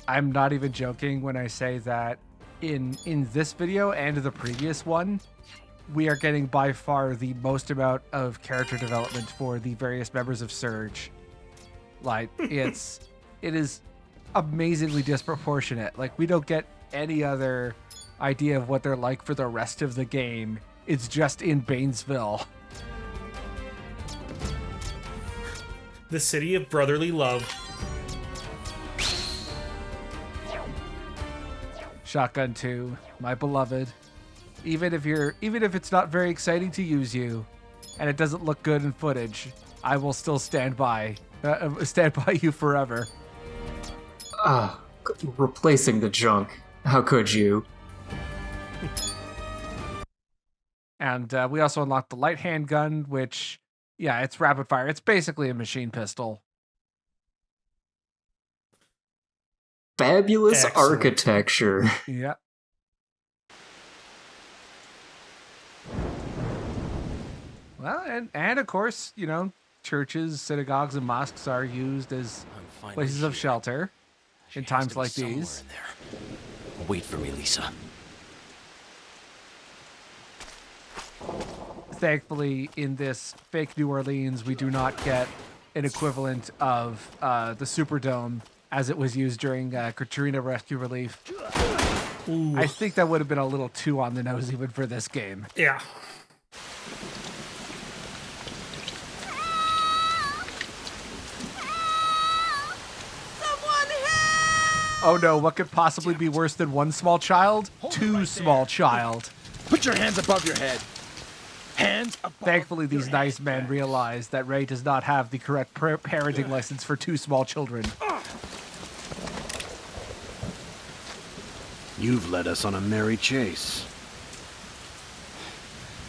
I'm not even joking when I say that in this video and the previous one, we are getting by far the most amount of character development for the various members of Surge. Like, it is amazingly disproportionate. Like, we don't get any other idea of what they're like for the rest of the game. It's just in Bainesville. The city of brotherly love. Shotgun 2, my beloved. Even if it's not very exciting to use you, and it doesn't look good in footage, I will still stand by you forever. Replacing the junk. How could you? And we also unlocked the light handgun, which, yeah, it's rapid fire. It's basically a machine pistol. Fabulous Excellent. architecture. Yeah. Well, and of course, you know, churches, synagogues, and mosques are used as places of shelter in times like these. Wait for me, Lisa. Thankfully, in this fake New Orleans, we do not get an equivalent of the Superdome as it was used during Katrina Rescue Relief. Ooh. I think that would have been a little too on the nose even for this game. Yeah. Oh no, what could possibly be worse than one small child? Two small child. Put your hands above your head. Hands above. Thankfully, these nice men realize that Ray does not have the correct parenting license for two small children. You've led us on a merry chase.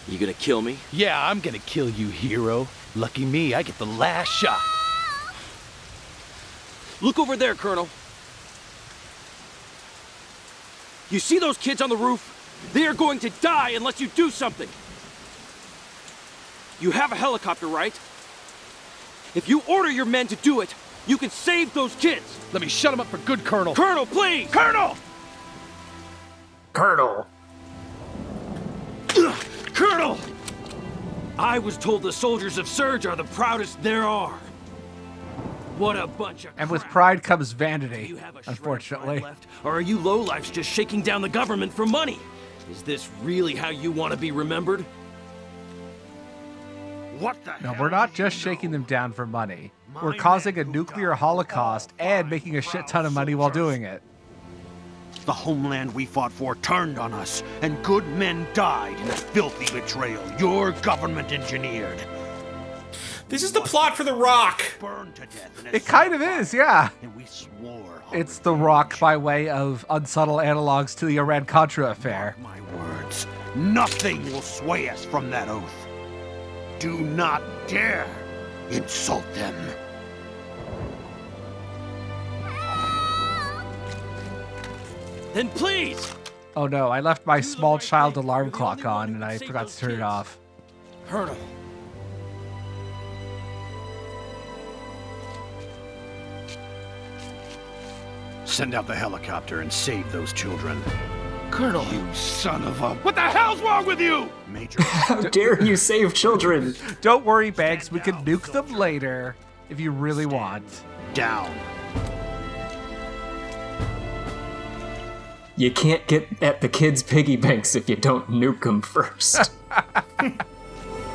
You gonna kill me? Yeah, I'm gonna kill you, hero. Lucky me, I get the last shot. Look over there, Colonel. You see those kids on the roof? They are going to die unless you do something. You have a helicopter, right? If you order your men to do it, you can save those kids. Let me shut him up for good, Colonel. Colonel, please! Colonel! Colonel. Colonel! I was told the soldiers of Surge are the proudest there are. What a bunch of And with crap. pride comes Do vanity, you have a shred of unfortunately. pride left, or are you lowlifes just shaking down the government for money? Is this really how you want to be remembered? What the No, hell we're not do you just shaking know? them down for money. My We're causing a men who nuclear died holocaust fought and making a shit ton of money while soldiers. doing it. The homeland we fought for turned on us, and good men died in a filthy betrayal your government engineered. This is the plot for The Rock. Burned to death in a It kind of sunfire, is, yeah. And we swore It's The Rock by way of unsubtle analogs to the Iran-Contra affair. Mark my words, nothing will sway us from that oath. Do not dare insult them. Then please! Oh no, I left my small child alarm clock on and I forgot to turn it off. Colonel. Send out the helicopter and save those children. Colonel. You son of a... What the hell's wrong with you? Major... How dare you save children? Don't worry, Banks, we can nuke them later if you really want. down. You can't get at the kids' piggy banks if you don't nuke them first.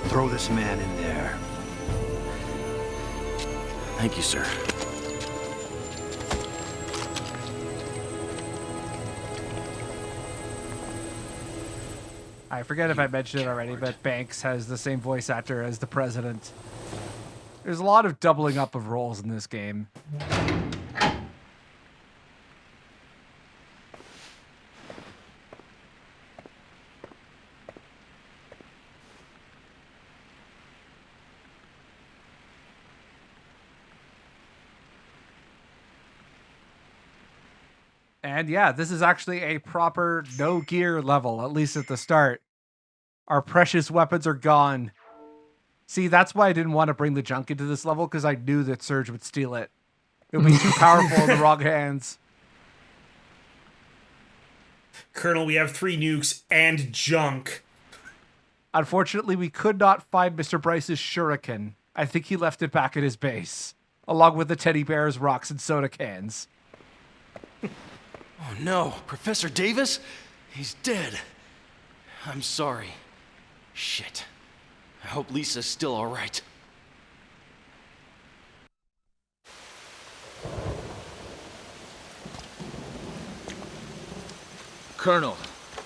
Throw this man in there. Thank you, sir. I forget if I mentioned it already, but Banks has the same voice actor as the president. There's a lot of doubling up of roles in this game. And yeah, this is actually a proper no gear level, at least at the start. Our precious weapons are gone. See, that's why I didn't want to bring the junk into this level, because I knew that Surge would steal it. It would be too powerful in the wrong hands. Colonel, we have 3 nukes and junk. Unfortunately, we could not find Mr. Bryce's shuriken. I think he left it back at his base, along with the teddy bears, rocks, and soda cans. Oh no, Professor Davis? He's dead. I'm sorry. Shit. I hope Lisa's still alright. Colonel,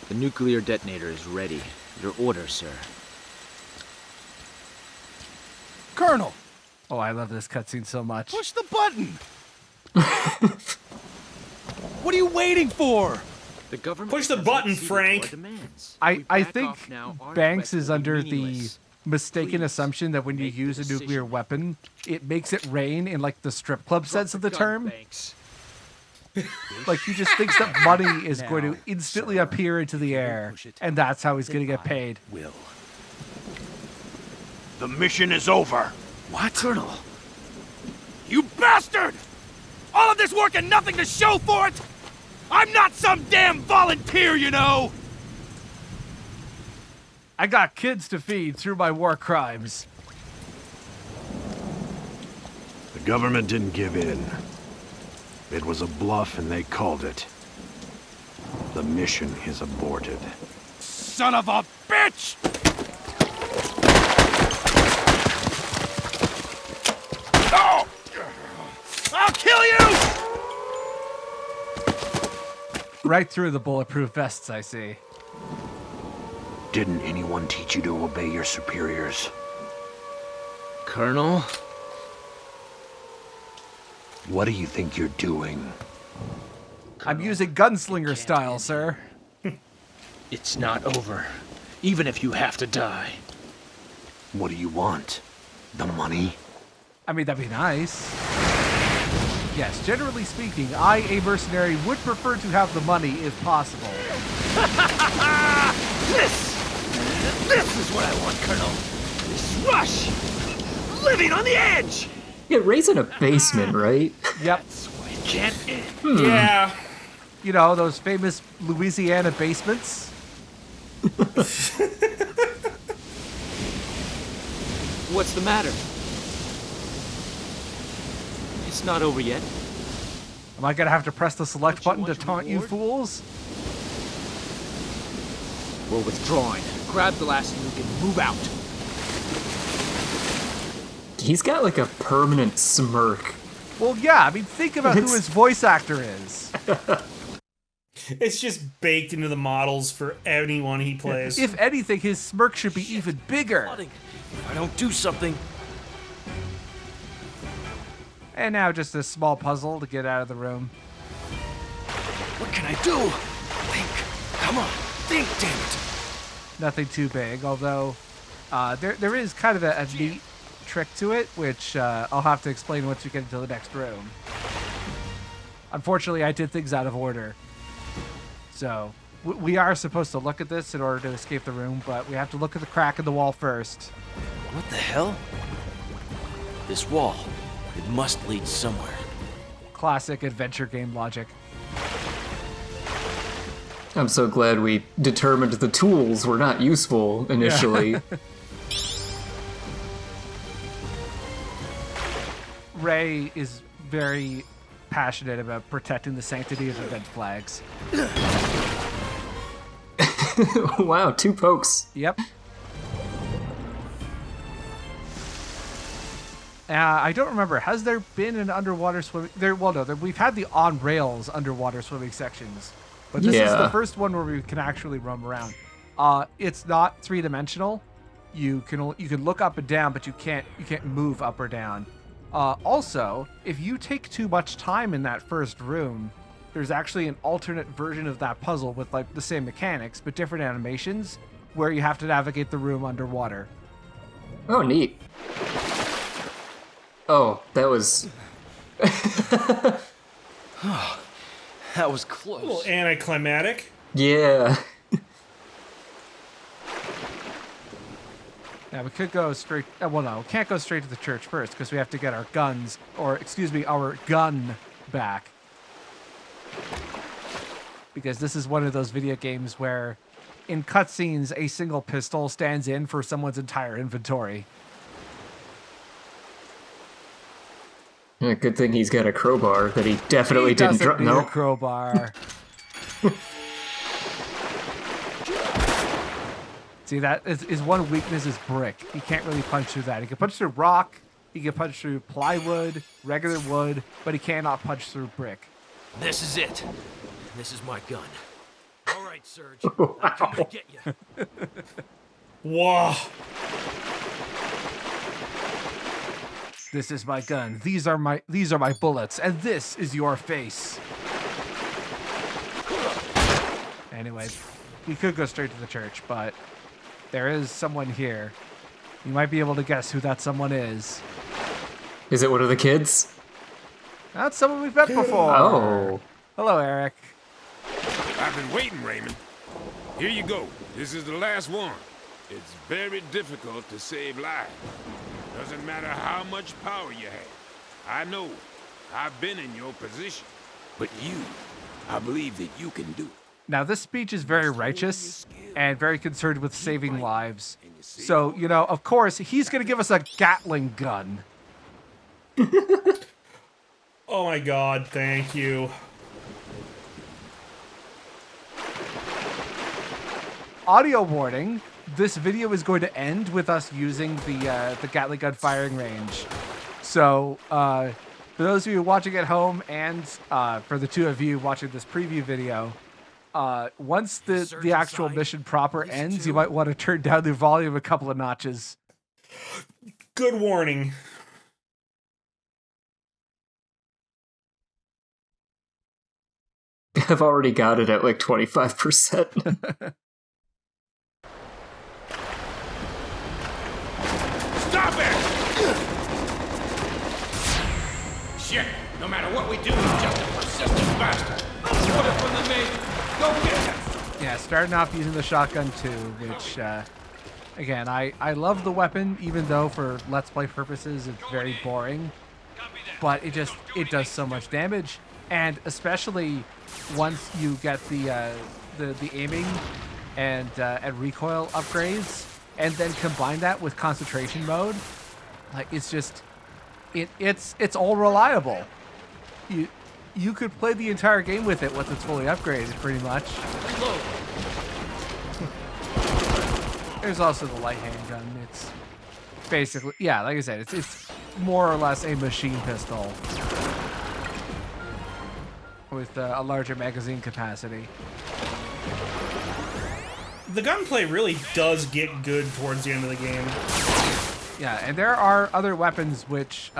the nuclear detonator is ready. Your order, sir. Colonel, Oh, I love this cutscene so much. push the button! What are you waiting for? The government Push the hasn't button, acceded to Frank. our demands. I If we back think off now, our Banks threats is will be under the meaningless. mistaken Please, assumption that when you make the use a nuclear decision. weapon, it makes it rain in like the strip club sense of the Gun, term. Banks. Like he just thinks that money is going to Now, instantly sir, appear into the air, push it, and that's how he's going to then get I paid. Will. The mission is over. What? Colonel, You bastard! All of this work and nothing to show for it? I'm not some damn volunteer, you know! I got kids to feed through my war crimes. The government didn't give in. It was a bluff and they called it. The mission is aborted. Son of a bitch! Oh! I'll kill you! Right through the bulletproof vests, I see. Didn't anyone teach you to obey your superiors? Colonel, What do you think you're doing? I'm using gunslinger style, sir. it's not over. Even if you have to die. What do you want? The money? I mean, that'd be nice. Yes, generally speaking, I, a mercenary, would prefer to have the money if possible. This is what I want, Colonel. This rush! Living on the edge! Yeah, Ray's in a basement, right? Yep. It can't end. Yeah. You know, those famous Louisiana basements? What's the matter? It's not over yet. Am I gonna have to press the select button to want your taunt you reward? fools? We're withdrawing. Grab the last nuke and move out. He's got like a permanent smirk. Well, yeah, I mean, think about who It's- his voice actor is. It's just baked into the models for anyone he plays. If anything, his smirk should be even bigger. If I don't do something, And now just a small puzzle to get out of the room. what can I do? Think. Come on. Think, damn it. Nothing too big, although there is kind of a neat trick to it, which I'll have to explain once we get into the next room. Unfortunately, I did things out of order. So, we are supposed to look at this in order to escape the room, but we have to look at the crack in the wall first. What the hell? This wall. It must lead somewhere. Classic adventure game logic. I'm so glad we determined the tools were not useful initially. Ray is very passionate about protecting the sanctity of event flags. Wow, 2 pokes. Yep. I don't remember. Has there been an underwater swimming? We've had the on rails underwater swimming sections, but this is the Yeah. first one where we can actually roam around. It's not 3-dimensional. You can look up and down, but you can't move up or down. Also, if you take too much time in that first room, there's actually an alternate version of that puzzle with like the same mechanics but different animations, where you have to navigate the room underwater. Oh, neat. Oh, that was... That was A close. little anticlimactic. Yeah. Yeah, we could go straight. Well, no, we can't go straight to the church first because we have to get our guns, or excuse me, our gun back. because this is one of those video games where in cutscenes, a single pistol stands in for someone's entire inventory. Yeah, good thing he's got a crowbar that he definitely He didn't doesn't drop. need No. a crowbar. See, that is his one weakness is brick. He can't really punch through that. He can punch through rock, he can punch through plywood, regular wood, but he cannot punch through brick. This is it. This is my gun. All right, Surge. I'm coming to get you. Whoa. This is my gun. These are my bullets, and this is your face. Anyway, we could go straight to the church, but there is someone here. You might be able to guess who that someone is. Is it one of the kids? That's someone we've met before. Oh. Hello, Eric. I've been waiting, Raymond. Here you go. This is the last one. It's very difficult to save lives. Doesn't matter how much power you have. I know. I've been in your position. But you, I believe that you can do it. Now, this speech is very righteous and very concerned with saving lives. So, you know, of course, he's going to give us a Gatling gun. Oh my god, thank you. Audio warning, this video is going to end with us using the Gatling gun firing range. So, for those of you watching at home and for the two of you watching this preview video, once the actual mission proper ends, you might want to turn down the volume a couple of notches. Good warning. I've already got it at like 25%. Stop it! Shit! No matter what we do, he's just a persistent bastard. Put it from the main. Go get him! Yeah, starting off using the shotgun too, which, again, I love the weapon, even though for Let's Play purposes it's very boring. But it does so much damage, and especially once you get the aiming and recoil upgrades, and then combine that with concentration mode, like it's just it's all reliable. You could play the entire game with it once it's fully upgraded, pretty much. There's also the light handgun. It's basically, yeah, like I said, it's more or less a machine pistol with a larger magazine capacity. The gunplay really does get good towards the end of the game. Yeah, and there are other weapons which,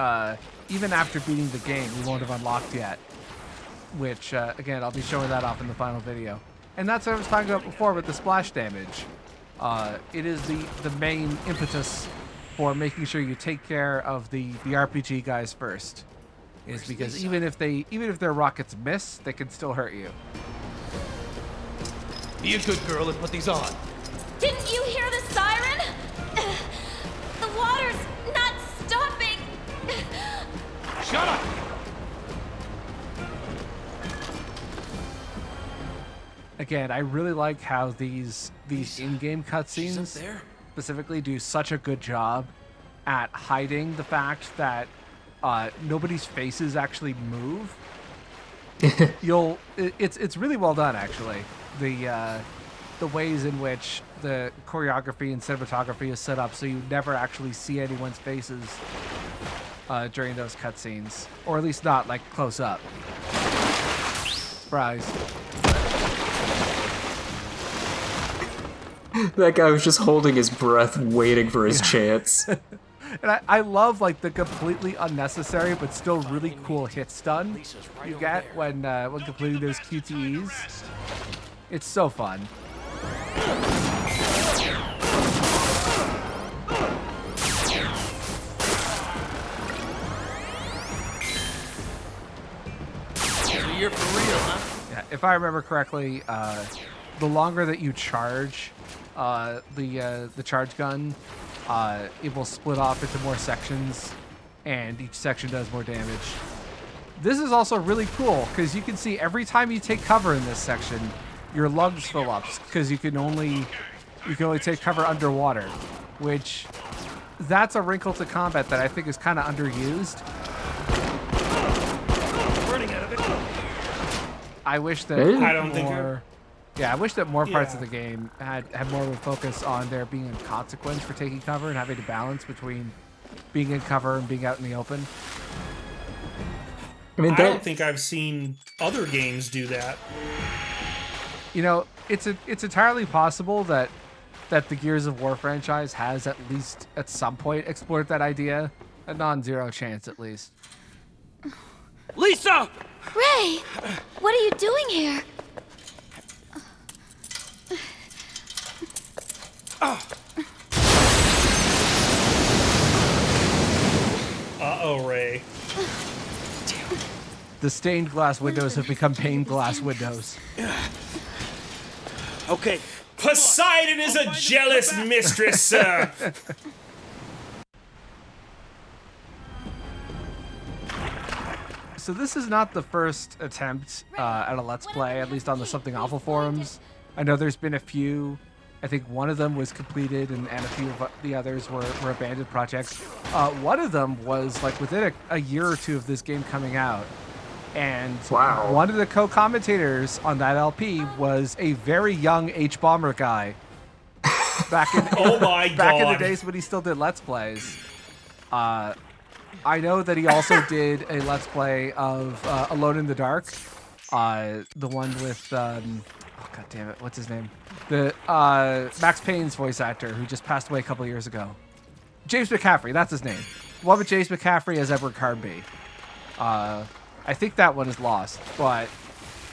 even after beating the game, we won't have unlocked yet. Which, again, I'll be showing that off in the final video. And that's what I was talking about before with the splash damage. It is the main impetus for making sure you take care of the RPG guys first. Is because even if their rockets miss, they can still hurt you. Be a good girl and put these on. Didn't you hear the siren? The water's not stopping. Shut up! Again, I really like how these in-game cutscenes specifically do such a good job at hiding the fact that nobody's faces actually move. It's really well done, actually. The ways in which the choreography and cinematography is set up so you never actually see anyone's faces during those cutscenes, or at least not like close up. Surprise. That guy was just holding his breath, waiting for his chance. And I love like the completely unnecessary but still really cool hit stun you get when completing those QTEs. It's so fun. So you're for real, huh? Yeah, if I remember correctly, the longer that you charge the charge gun, it will split off into more sections, and each section does more damage. This is also really cool because you can see every time you take cover in this section, your lungs fill up because you can only take cover underwater, which that's a wrinkle to combat that I think is kind of underused. Running out of it. I wish that I don't think I wish that more parts of Yeah. the game had more of a focus on there being a consequence for taking cover and having to balance between being in cover and being out in the open. I mean, I don't think I've seen other games do that. You know, it's entirely possible that the Gears of War franchise has at least at some point explored that idea. A non-zero chance, at least. Lisa! Ray! What are you doing here? Uh-oh, Ray. The stained glass windows have become pane glass windows. Okay. Poseidon is a jealous mistress, sir. So this is not the first attempt at a Let's Play, at least on the Something Awful forums. I know there's been a few. I think one of them was completed, and a few of the others were abandoned projects. One of them was like within a year or two of this game coming out. And Wow. one of the co-commentators on that LP was a very young H-Bomber guy. Back in Oh my back in the God. days when he still did Let's Plays. I know that he also did a Let's Play of Alone in the Dark. The one with oh god damn it, what's his name? The Max Payne's voice actor who just passed away a couple of years ago. James McCaffrey, that's his name. One with James McCaffrey as Edward Carnby. I think that one is lost, but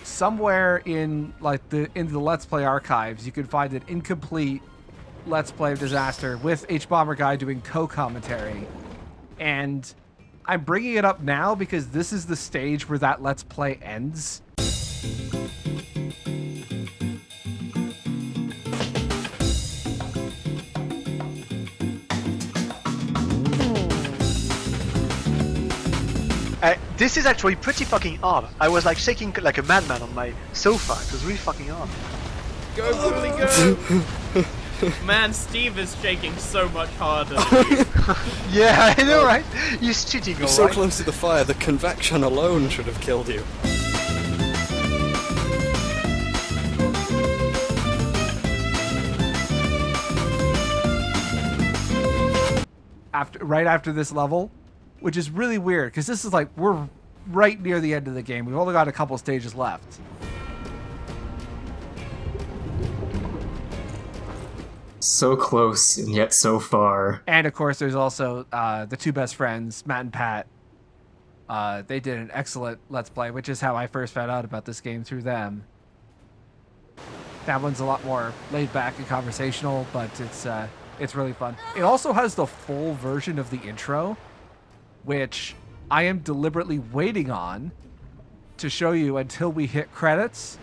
somewhere in the Let's Play archives, you can find an incomplete Let's Play of Disaster with H-Bomber Guy doing co-commentary. And I'm bringing it up now because this is the stage where that Let's Play ends. This is actually pretty fucking hard. I was like shaking like a madman on my sofa. It was really fucking hard. Go, Bully, go! Man, Steve is shaking so much harder. Yeah, I know, right? He's cheating, You're alright? so close to the fire, the convection alone should have killed you. Right after this level, which is really weird because this is like we're right near the end of the game. We've only got a couple stages left. So close and yet so far. And of course, there's also the two best friends, Matt and Pat. They did an excellent Let's Play, which is how I first found out about this game, through them. That one's a lot more laid back and conversational, but it's really fun. It also has the full version of the intro, which I am deliberately waiting on to show you until we hit credits,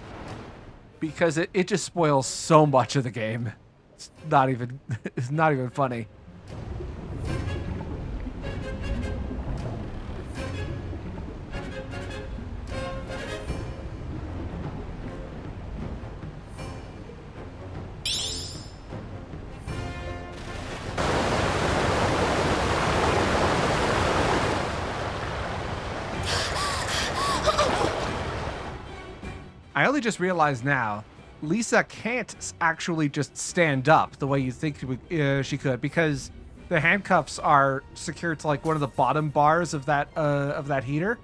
because it just spoils so much of the game. It's not even funny. I only just realized now, Lisa can't actually just stand up the way you think she could, because the handcuffs are secured to like one of the bottom bars of that heater.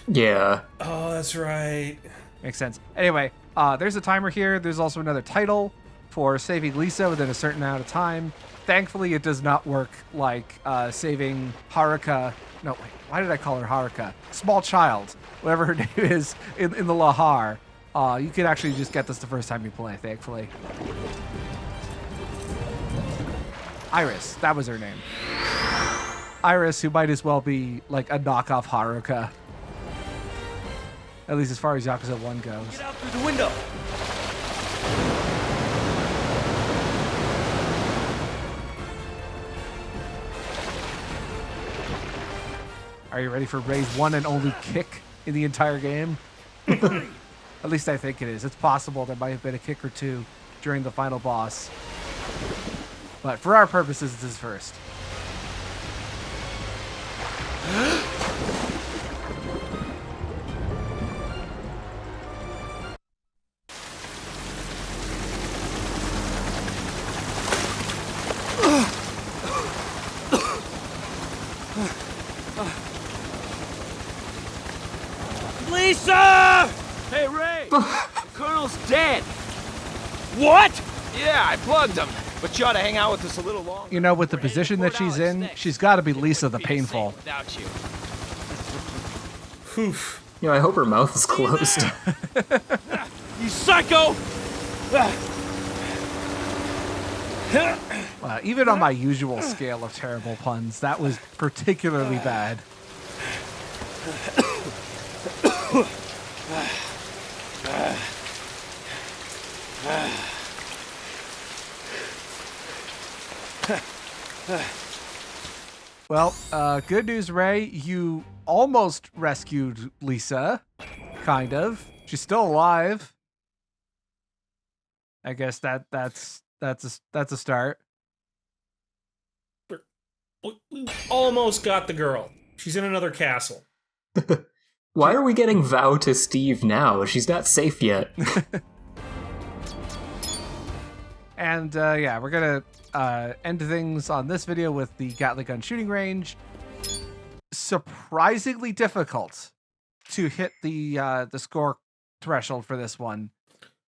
Yeah. Oh, that's right. Makes sense. Anyway, there's a timer here. There's also another title for saving Lisa within a certain amount of time. Thankfully, it does not work like saving Haruka. No, wait, why did I call her Haruka? Small child, whatever her name is in the Lahar. You can actually just get this the first time you play, thankfully. Iris, that was her name. Iris, who might as well be like a knockoff Haruka. At least as far as Yakuza 1 goes. Get out through the window! Are you ready for Ray's one and only kick in the entire game? At least I think it is. It's possible there might have been a kick or two during the final boss. But for our purposes, this is first. Lisa! Hey, Ray! The Colonel's dead! What? Yeah, I plugged him. But you ought to hang out with us a little longer. You know, with the position that she's in, she's got to be Lisa the Painful. Without you. You know, I hope her mouth is closed. You psycho! Even on my usual scale of terrible puns, that was particularly bad. Well, good news, Ray. You almost rescued Lisa. Kind of. She's still alive. I guess that's a start. We almost got the girl. She's in another castle. Why are we getting Vow to Steve now? She's not safe yet. And yeah, we're gonna end things on this video with the Gatling gun shooting range. Surprisingly difficult to hit the score threshold for this one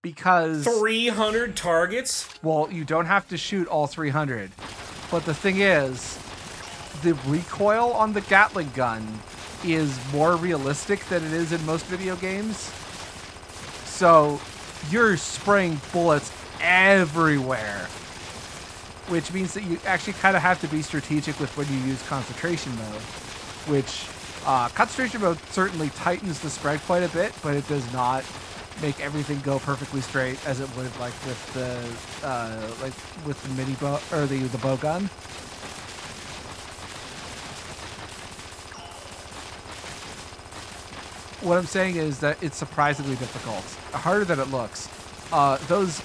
because 300 targets. Well, you don't have to shoot all 300, but the thing is, the recoil on the Gatling gun is more realistic than it is in most video games. So you're spraying bullets everywhere, which means that you actually kind of have to be strategic with when you use concentration mode, which concentration mode certainly tightens the spread quite a bit, but it does not make everything go perfectly straight as it would like with the mini bow or the bow gun. What I'm saying is that it's surprisingly difficult, harder than it looks. Those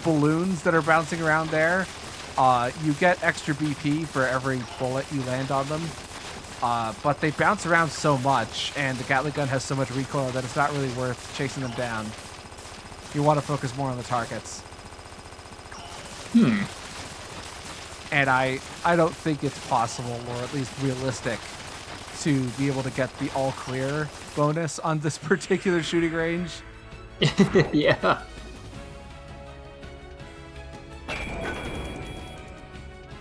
balloons that are bouncing around there, you get extra BP for every bullet you land on them, but they bounce around so much, and the Gatling gun has so much recoil that it's not really worth chasing them down. You want to focus more on the targets. And I don't think it's possible, or at least realistic, to be able to get the all clear bonus on this particular shooting range. Yeah.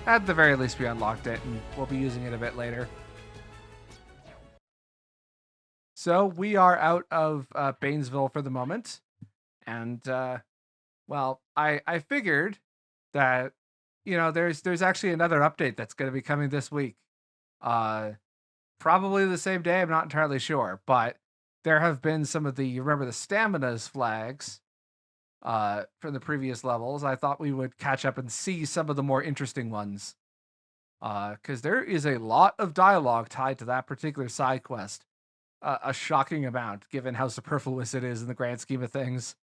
At the very least, we unlocked it, and we'll be using it a bit later. So we are out of Bainesville for the moment, and well, I figured that there's actually another update that's going to be coming this week. Probably the same day, I'm not entirely sure, but there have been some of the, you remember the Staminas flags from the previous levels. I thought we would catch up and see some of the more interesting ones, because there is a lot of dialogue tied to that particular side quest. A shocking amount, given how superfluous it is in the grand scheme of things.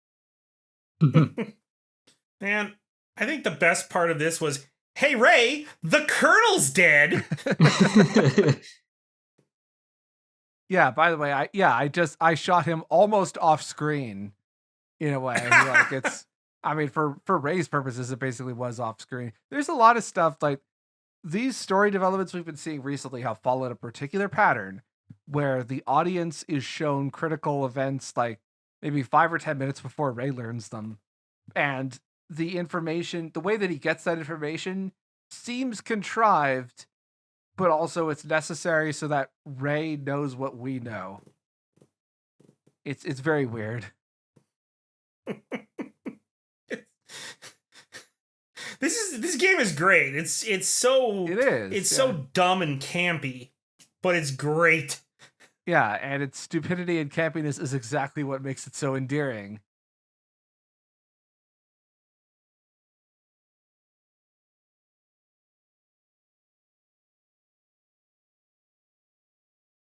Man, I think the best part of this was, hey, Ray, the Colonel's dead. Yeah, by the way, I shot him almost off screen in a way. Like it's, I mean, for Ray's purposes, it basically was off screen. There's a lot of stuff like these story developments we've been seeing recently have followed a particular pattern where the audience is shown critical events like maybe 5 or 10 minutes before Ray learns them. And the information, the way that he gets that information seems contrived, but also it's necessary so that Ray knows what we know. It's very weird. This game is great. It is. So dumb and campy, but it's great. Yeah, and its stupidity and campiness is exactly what makes it so endearing.